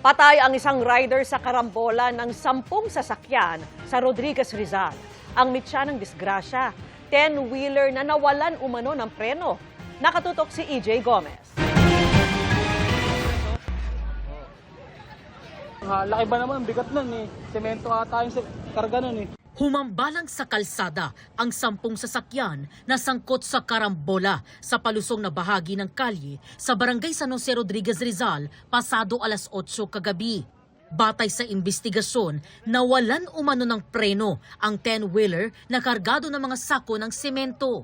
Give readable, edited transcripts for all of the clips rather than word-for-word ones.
Patay ang isang rider sa karambola ng 10 sasakyan sa Rodriguez, Rizal. Ang mitya ng disgrasya, 10-wheeler na nawalan umano ng preno. Nakatutok si EJ Gomez. Laki ba naman, bigat nun eh. Semento ata yung karga nun eh. Humambalang sa kalsada ang 10 sasakyan na sangkot sa karambola sa palusong na bahagi ng kalye sa barangay San Jose Rodriguez, Rizal, pasado alas 8 kagabi. Batay sa investigasyon, nawalan umano ng preno ang 10-wheeler na kargado ng mga sako ng semento.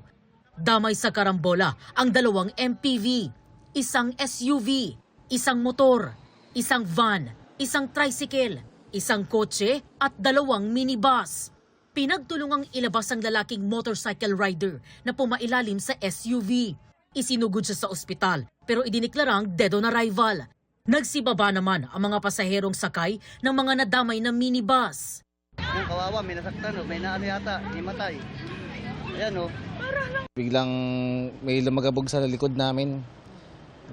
Damay sa karambola ang 2 MPV, isang SUV, isang motor, isang van, isang tricycle, isang kotse at 2 minibus. Pinagtulungang ilabas ang lalaking motorcycle rider na pumailalim sa SUV. Isinugod siya sa ospital pero idiniklarang dead on arrival. Nagsibaba naman ang mga pasaherong sakay ng mga nadamay na minibus. Yung kawawa, may nasaktan, may naano yata, himatay. Ayan o. Biglang may lumagabog sa likod namin.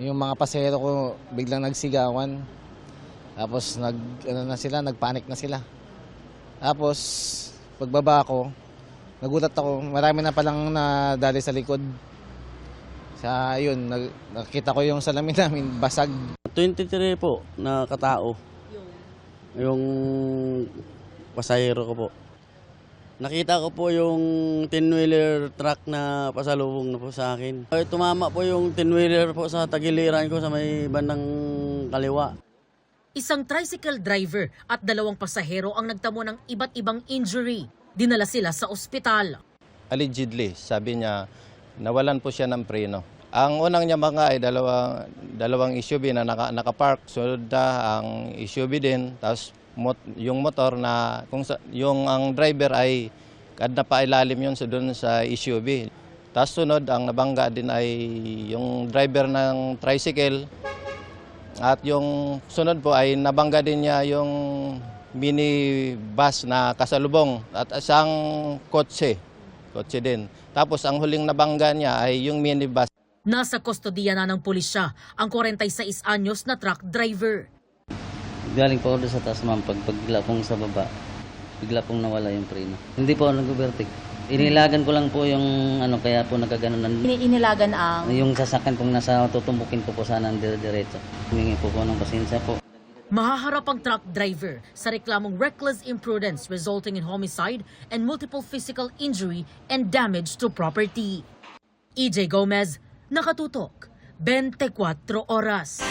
Yung mga pasahero ko biglang nagsigawan. Tapos nagpanik na sila. Tapos pagbaba ko, nagulat ako, marami na palang nadali sa likod. Yun, nakita ko yung salamin namin, basag. 23 po na katao. Yung pasahero ko po. Nakita ko po yung 10-wheeler truck na pasalubong na po sa akin. Tumama po yung 10-wheeler po sa tagiliran ko sa may bandang kaliwa. Isang tricycle driver at 2 pasahero ang nagtamo ng iba't ibang injury. Dinala sila sa ospital. Allegedly, sabi niya, nawalan po siya ng preno. Ang unang niya mga ay dalawang SUV na nakapark. Sunod na ang SUV din, tapos yung motor na, ang driver ay na pailalim yun doon sa SUV. Tapos sunod, ang nabangga din ay yung driver ng tricycle. At yung sunod po ay nabangga din niya yung minibus na kasalubong at isang kotse din. Tapos ang huling nabangga niya ay yung minibus. Nasa kustodiya na ng pulisya ang 46 anyos na truck driver. Galing po ako sa taas, ma'am. Pagbigla pong sa baba, bigla pong nawala yung preno. Hindi po ako nag-overtake. Inilagan ko lang po yung kaya po nagkaganon. Inilagan ang? Yung sasakyan pong nasa tutumbukin ko po sana ng diretso. Humingi po ng pasensya po. Mahaharap ang truck driver sa reklamong reckless imprudence resulting in homicide and multiple physical injury and damage to property. EJ Gomez, nakatutok, 24 oras.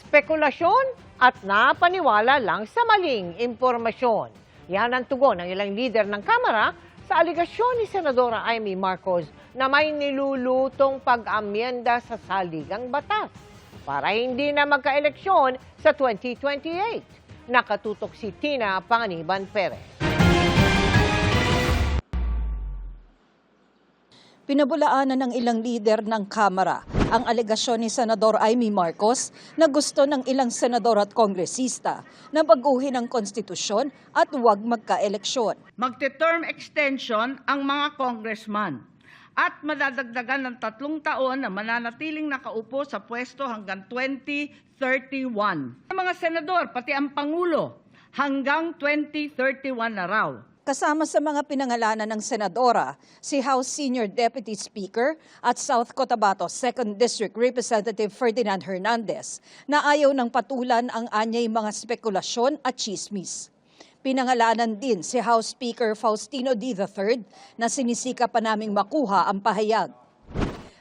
Spekulasyon at napaniwala lang sa maling impormasyon. Yan ang tugon ng ilang lider ng Kamara sa aligasyon ni Senadora Amy Marcos na may nilulutong pag-amyenda sa saligang batas para hindi na magka-eleksyon sa 2028. Nakatutok si Tina Panganiban Perez. Pinabulaanan ng ilang lider ng Kamara ang alegasyon ni Senador Amy Marcos na gusto ng ilang senador at kongresista na baguhin ang konstitusyon at huwag magka-eleksyon. Magte-term extension ang mga congressman at madadagdagan ng 3 taon na mananatiling nakaupo sa pwesto hanggang 2031. Ang mga senador, pati ang Pangulo, hanggang 2031 na raw. Kasama sa mga pinangalanan ng senadora, si House Senior Deputy Speaker at South Cotabato 2nd District Representative Ferdinand Hernandez na ayaw ng patulan ang anyay mga spekulasyon at chismis. Pinangalanan din si House Speaker Faustino D. III na sinisika pa naming makuha ang pahayag.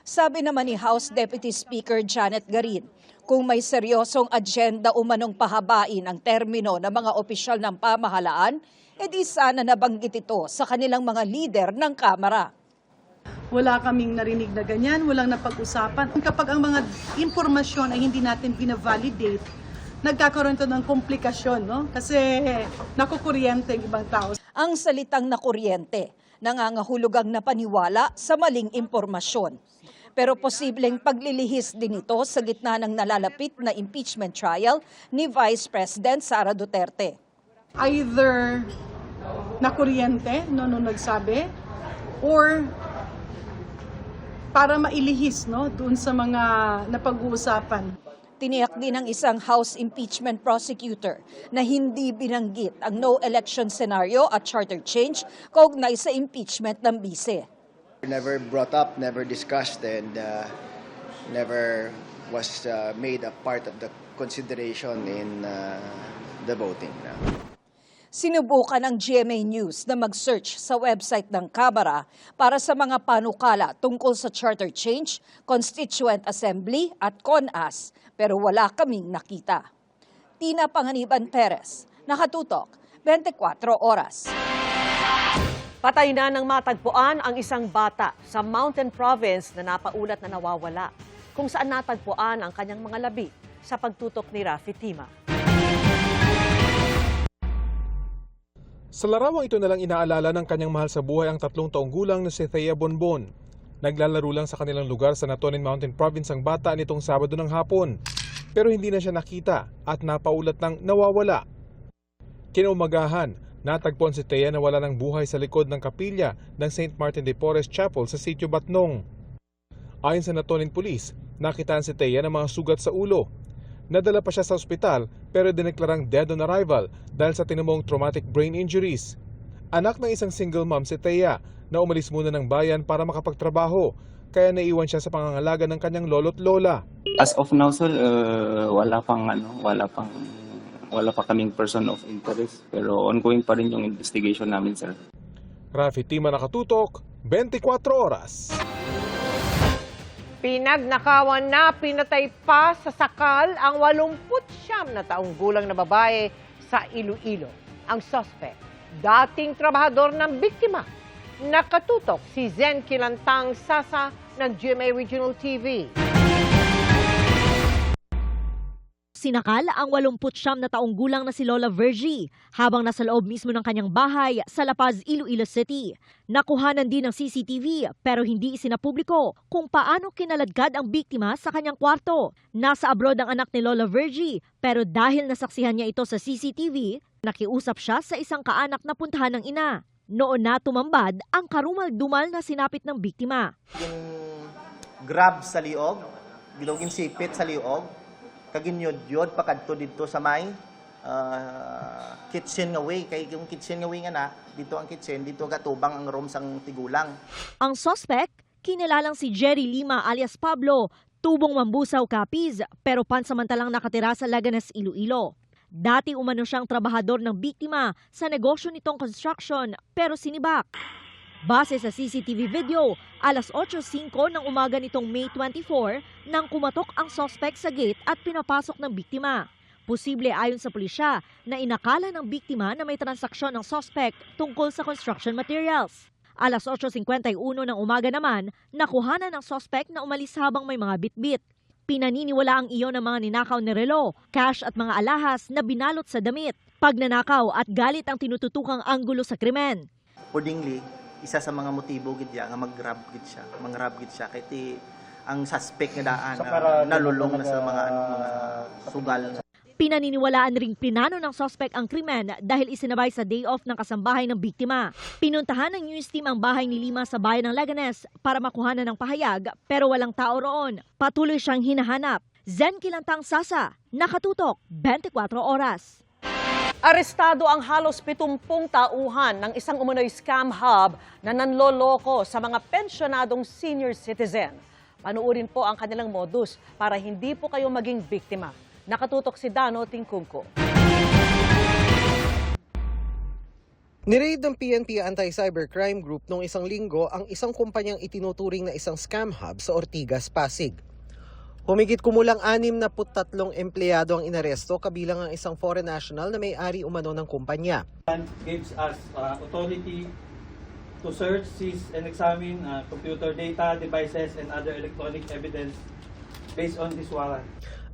Sabi naman ni House Deputy Speaker Janet Garin, kung may seryosong agenda umanong pahabain ang termino ng mga opisyal ng pamahalaan, edi sana nabanggit ito sa kanilang mga lider ng Kamara. Wala kaming narinig na ganyan, walang napag-usapan. Kapag ang mga impormasyon ay hindi natin binavalidate, nagkakaroon ito ng komplikasyon, no? Kasi nakukuryente ang ibang tao. Ang salitang nakuryente, nangangahulugang napaniwala sa maling impormasyon. Pero posibleng paglilihis din ito sa gitna ng nalalapit na impeachment trial ni Vice President Sara Duterte. Either nakuryente, nung nagsabi, or para mailihis, no, doon sa mga napag-uusapan. Tiniyak din ng isang House impeachment prosecutor na hindi binanggit ang no election scenario at charter change kaugnay sa impeachment ng bise. Never brought up, never discussed, and never was made a part of the consideration in the voting. Sinubukan ng GMA News na mag-search sa website ng Kamara para sa mga panukala tungkol sa charter change, Constituent Assembly at CONAS, pero wala kaming nakita. Tina Panganiban Perez, Nakatutok, 24 Oras. Patay na ng matagpuan ang isang bata sa Mountain Province na napaulat na nawawala, kung saan natagpuan ang kanyang mga labi sa pagtutok ni Rafi Tima. Sa larawang ito nalang inaalala ng kanyang mahal sa buhay ang 3 taong gulang na si Thea Bonbon. Naglalaro lang sa kanilang lugar sa Natonin Mountain Province ang bata nitong Sabado ng hapon. Pero hindi na siya nakita at napaulat ng nawawala. Kinaumagahan, natagpuan si Thea na wala ng buhay sa likod ng kapilya ng St. Martin de Porres Chapel sa Sitio Batnong. Ayon sa Natonin Police, nakitaan si Thea ng mga sugat sa ulo. Nadala pa siya sa ospital pero dineklarang dead on arrival dahil sa tinamong traumatic brain injuries. Anak ng isang single mom si Thea na umalis muna ng bayan para makapagtrabaho kaya naiwan siya sa pangangalaga ng kanyang lolo't lola. As of now, sir, wala pa kaming person of interest pero ongoing pa rin yung investigation namin, sir. Rafi Tima, Nakatutok, 24 Oras. Pinagnakawan na pinatay pa sa sakal ang 89 na taong gulang na babae sa Iloilo. Ang suspect, dating trabahador ng biktima. Nakatutok si Zen Kilantang Sasa ng GMA Regional TV. Sinakal ang 89 na taong gulang na si Lola Virgie habang nasa loob mismo ng kanyang bahay sa La Paz, Iloilo City. Nakuhanan din ng CCTV pero hindi isinapubliko kung paano kinaladkad ang biktima sa kanyang kwarto. Nasa abroad ang anak ni Lola Virgie pero dahil nasaksihan niya ito sa CCTV, nakiusap siya sa isang kaanak na puntahan ng ina. Noon na tumambad ang karumal-dumal na sinapit ng biktima. Yung grab sa liog, bilogin sipit sa liog, kaginyod-yod pakadto dito sa may kitchen nga way. Kay yung kitchen nga way nga na, dito ang kitchen, dito gatubang ang room sang tigulang. Ang suspect, kinilalang si Jerry Lima alias Pablo, tubong Mambusaw, Capiz, pero pansamantalang nakatira sa Laganas, Iloilo. Dati umano siyang trabahador ng biktima sa negosyo nitong construction pero sinibak. Base sa CCTV video, alas 8:05 ng umaga nitong May 24 nang kumatok ang suspect sa gate at pinapasok ng biktima. Posible ayon sa pulisya na inakala ng biktima na may transaksyon ng suspect tungkol sa construction materials. Alas 8:51 ng umaga naman, nakuhanan ng suspect na umalis habang may mga bitbit. Pinaniniwala ang iyon ng mga ninakaw ni relo, cash at mga alahas na binalot sa damit. Pagnanakaw at galit ang tinututukang anggulo sa krimen. Accordingly, isa sa mga motibo gid nga mag-grab gid siya kay ti ang suspect nga daan nalulong na sa mga sugal. Pinaniniwalaan ring plinano ng suspect ang krimen dahil isinabay sa day off ng kasambahay ng biktima. Pinuntahan ng news team ang bahay ni Lima sa bayan ng Laganes para makuhanan ng pahayag pero walang tao roon. Patuloy siyang hinahanap. Zen Kilantang Sasa, Nakatutok, 24 Oras. Arestado ang halos 70 tauhan ng isang umano'y scam hub na nanloloko sa mga pensyonadong senior citizen. Panuurin po ang kanilang modus para hindi po kayo maging biktima. Nakatutok si Dano Tingkungko. Niraid ng PNP Anti-Cybercrime Group noong isang linggo ang isang kumpanyang itinuturing na isang scam hub sa Ortigas, Pasig. Humigit kumulang 63 empleyado ang inaresto kabilang ang isang foreign national na may-ari umano ng kumpanya. Gives us authority to search, seize, and examine computer data, devices, and other electronic evidence based on this warrant.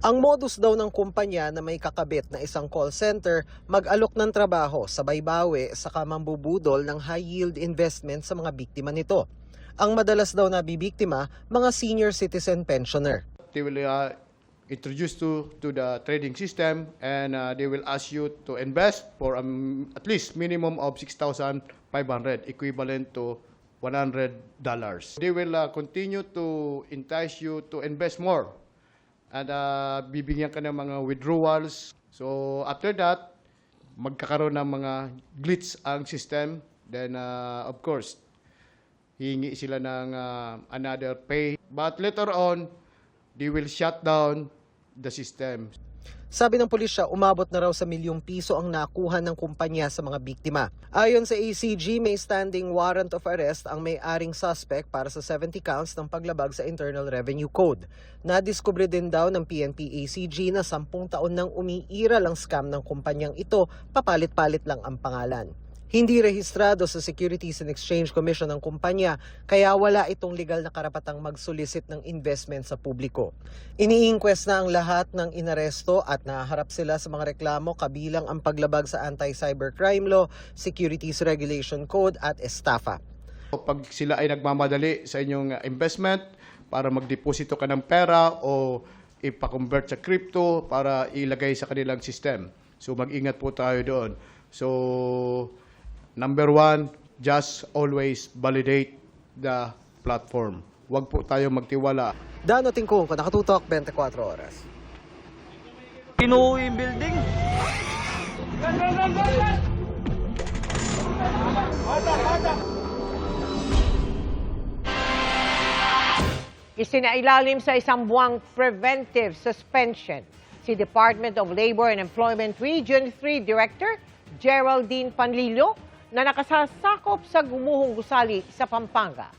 Ang modus daw ng kumpanya na may kakabit na isang call center mag-alok ng trabaho sa baybawi sa kamambubudol ng high-yield investment sa mga biktima nito. Ang madalas daw nabibiktima, mga senior citizen pensioner. They will introduce to the trading system and they will ask you to invest for at least minimum of 6,500 equivalent to $100. They will continue to entice you to invest more at bibigyan ka ng mga withdrawals. So after that, magkakaroon ng mga glitch ang system. Then of course, hihingi sila ng another pay. But later on, they will shut down the system. Sabi ng pulisya, umabot na raw sa milyong piso ang nakuha ng kumpanya sa mga biktima. Ayon sa ACG, may standing warrant of arrest ang may-aring suspect para sa 70 counts ng paglabag sa Internal Revenue Code. Nadiskubre din daw ng PNP-ACG na 10 taon nang umiiral ang scam ng kumpanyang ito, papalit-palit lang ang pangalan. Hindi rehistrado sa Securities and Exchange Commission ng kumpanya, kaya wala itong legal na karapatang mag-solicit ng investment sa publiko. Ini-inquest na ang lahat ng inaresto at naharap sila sa mga reklamo kabilang ang paglabag sa Anti-Cybercrime Law, Securities Regulation Code at estafa. Pag sila ay nagmamadali sa inyong investment para magdeposito ka ng pera o ipa-convert sa crypto para ilagay sa kanilang system. So mag-ingat po tayo doon. So number one, just always validate the platform. Huwag po tayo magtiwala. Dano Tingkong, Nakatutok, 24 Oras. Pinuho yung building. Isinailalim sa isang buwang preventive suspension si Department of Labor and Employment Region 3 Director Geraldine Panlilo na nakasasakop sa gumuhong gusali sa Pampanga.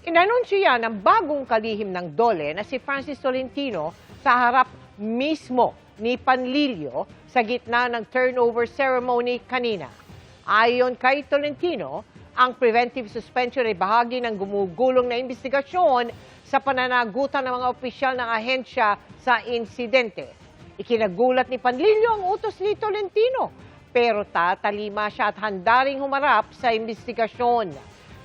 Inanunsyo yan ang bagong kalihim ng DOLE na si Francis Tolentino sa harap mismo ni Panlilio sa gitna ng turnover ceremony kanina. Ayon kay Tolentino, ang preventive suspension ay bahagi ng gumugulong na investigasyon sa pananagutan ng mga opisyal ng ahensya sa insidente. Ikinagulat ni Panlilio ang utos ni Tolentino, pero tatalima siya at handa ring humarap sa investigasyon.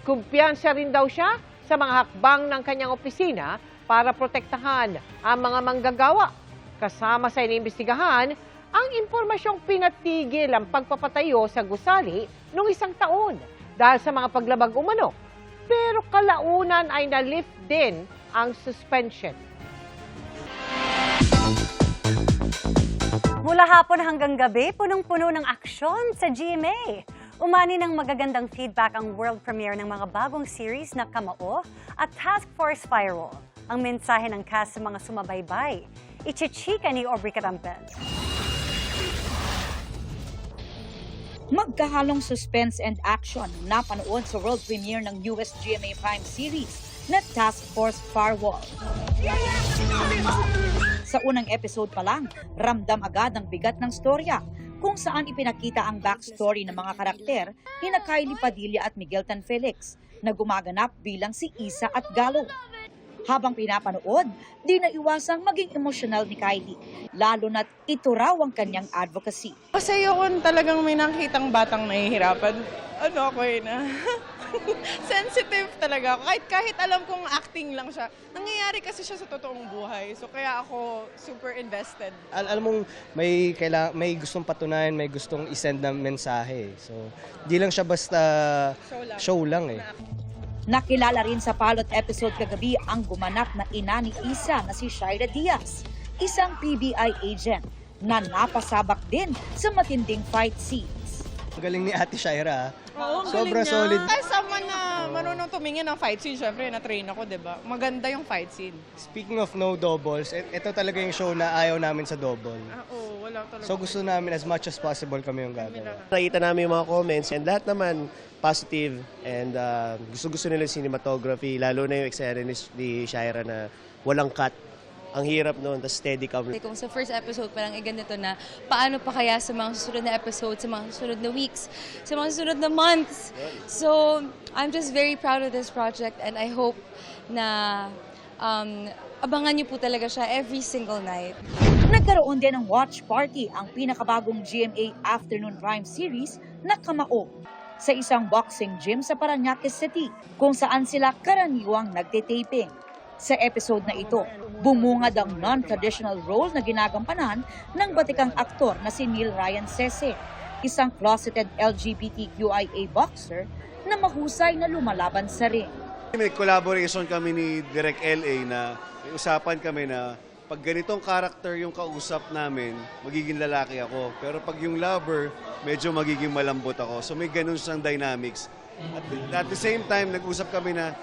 Kumpiyansa rin daw siya sa mga hakbang ng kanyang opisina para protektahan ang mga manggagawa. Kasama sa iniimbestigahan ang impormasyong pinatigil ang pagpapatayo sa gusali noong 1 taon dahil sa mga paglabag umano. Pero kalaunan ay na-lift din ang suspension. Mula hapon hanggang gabi, punong-puno ng aksyon sa GMA. Umani ng magagandang feedback ang world premiere ng mga bagong series na Kamao at Task Force Firewall. Ang mensahe ng cast sa mga sumabaybay. Ichichika ni Aubrey Carampel. Magkahalong suspense and action napanood sa world premiere ng US GMA Prime series na Task Force Firewall. Sa unang episode pa lang, ramdam agad ang bigat ng storya kung saan ipinakita ang backstory ng mga karakter ni Kylie Padilla at Miguel Tan Felix na gumaganap bilang si Isa at Galo. Habang pinapanood, di naiwasang maging emosyonal ni Kylie, lalo na't ito raw ang kanyang advocacy. Kasi yun talagang may nakitang batang nahihirapan. Ano ako na sensitive talaga ako. Kahit alam kong acting lang siya, nangyayari kasi siya sa totoong buhay. So kaya ako super invested. Alam mong may gustong patunayan, may gustong isend na mensahe. So di lang siya basta show lang eh. Nakilala rin sa pilot episode kagabi ang gumanap na ina ni Isa na si Shaira Diaz, isang PBI agent na napasabak din sa matinding fight scenes. Ang galing ni Ate Shaira. Oo, Sobra solid. Ay, someone na marunong tumingin ng fight scene, syempre na-train ako, diba? Maganda yung fight scene. Speaking of no doubles, ito talaga yung show na ayaw namin sa double. Oo, wala talaga. So gusto namin as much as possible kami yung gagawa. Nakita namin yung mga comments and lahat naman positive and gusto-gusto nila yung cinematography, lalo na yung eksena ni Shaira na walang cut. Ang hirap noon, tas steady cam. Kung sa first episode pa lang, ganito na, paano pa kaya sa mga susunod na episodes, sa mga susunod na weeks, sa mga susunod na months. So, I'm just very proud of this project and I hope na abangan niyo po talaga siya every single night. Nagkaroon din ng watch party ang pinakabagong GMA Afternoon Prime series na Kamao sa isang boxing gym sa Parañaque City kung saan sila karaniwang nagtitaping. Sa episode na ito, bumungad ang non-traditional role na ginagampanan ng batikang aktor na si Neil Ryan Sese, isang closeted LGBTQIA boxer na mahusay na lumalaban sa ring. May collaboration kami ni Direk LA na may usapan kami na pag ganitong character yung kausap namin, magiging lalaki ako. Pero pag yung lover, medyo magiging malambot ako. So may ganun siyang dynamics. At the same time, nag-usap kami na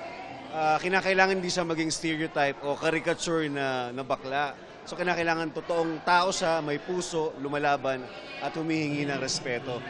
kinakailangan hindi siya maging stereotype o caricature na bakla. So kinakailangan totoong tao siya, may puso, lumalaban at humihingi ng respeto.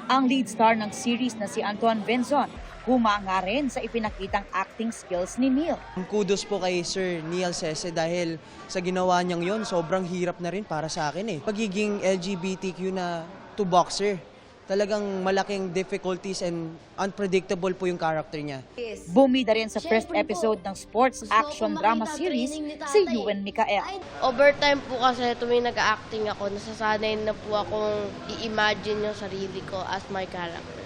Ang lead star ng series na si Antoine Benzon, humanga rin sa ipinakitang acting skills ni Neil. Kudos po kay Sir Neil Sese dahil sa ginawa niyang yon, sobrang hirap na rin para sa akin eh. Pagiging LGBTQ na to boxer, talagang malaking difficulties and unpredictable po yung character niya. Bumida rin sa first episode ng sports action drama series si Ewan Mikael. Overtime po kasi tuwing nag-acting ako, nasasanay na po akong i-imagine yung sarili ko as my character.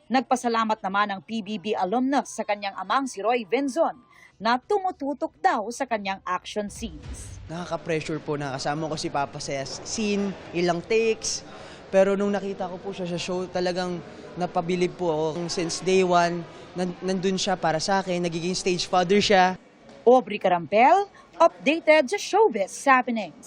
Nagpasalamat naman ang PBB alumnus sa kanyang amang si Roy Benzon na tumututok daw sa kanyang action scenes. Nakaka-pressure po na kasama ko si Papa sa scene, ilang takes. Pero nung nakita ko po siya sa show, talagang napabilib po ako. Since day one, nandun siya para sa akin, nagiging stage father siya. Aubrey Carampel, updated sa Showbiz Happenings.